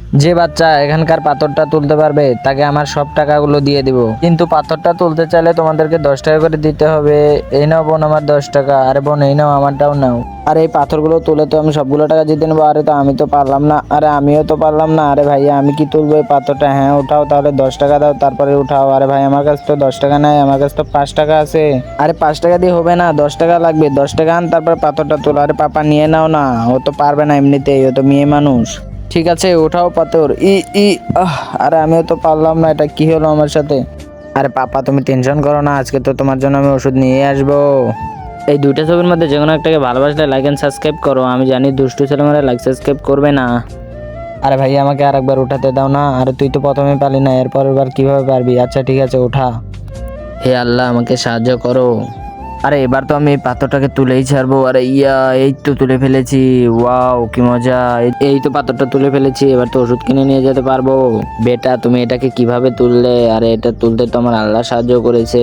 যে বাচ্চা এখানকার পাথরটা তুলতে পারবে তাকে আমার সব টাকাগুলো দিয়ে দিব, কিন্তু পাথরটা তুলতে চাইলে তোমাদেরকে 10 টাকা করে দিতে হবে। এই নাও বোন আমার 10 টাকা, আরে বোন এই নাও আমারটাও নাও। আর এই পাথরগুলো তুলে তো আমি সবগুলো টাকা জিতে নেবো। আরে তো আমি তো পারলাম না, আরে আমিও তো পারলাম না। আরে ভাইয়া আমি কি তুলবো এই পাথরটা? হ্যাঁ উঠাও, তাহলে 10 টাকা দাও তারপরে উঠাও। আরে ভাই আমার কাছে তো 10 টাকা নাই, আমার কাছে তো 5 টাকা আছে। আরে 5 টাকা দিয়ে হবে না, 10 টাকা লাগবে। 10 টাকা আন তারপর পাথরটা তোলো। আরে পাপা নিয়ে নাও না, ও তো পারবে না এমনিতেই, ও তো মেয়ে মানুষ। ঠিক আছে উঠাও পাথর। ই ই আহ আরে আমিও তো পারলাম না, এটা কি হলো আমার সাথে? আরে পাপা তুমি টেনশন করো না, আজকে তো তোমার জন্য আমি ওষুধ নিয়ে আসবো। এই দুইটা ছবির মধ্যে যে কোনো একটাকে ভালোবাসলে লাইক এন্ড সাবস্ক্রাইব করো। আমি জানি দুষ্টু ছেলেমেয়েরা লাইক সাবস্ক্রাইব করবে না। আরে ভাই আমাকে আরেকবার উঠাতে দাও না। আরে তুই তো প্রথমে পারলি না, এরপরের বার কিভাবে পারবি? আচ্ছা ঠিক আছে উঠা। হে আল্লাহ আমাকে সাহায্য করো। আরে এবার তো আমি এই পাথরটাকে তুলেই ছাড়বো। আরে ইয়া এই তো তুলে ফেলেছি। ওয়াও কি মজা! এই তো পাথরটা তুলে ফেলেছি, এবার তো ওষুধ কিনে নিয়ে যেতে পারবো। বেটা তুমি এটাকে কিভাবে তুললে? আরে এটা তুলতে তো আমার আল্লাহ সাহায্য করেছে।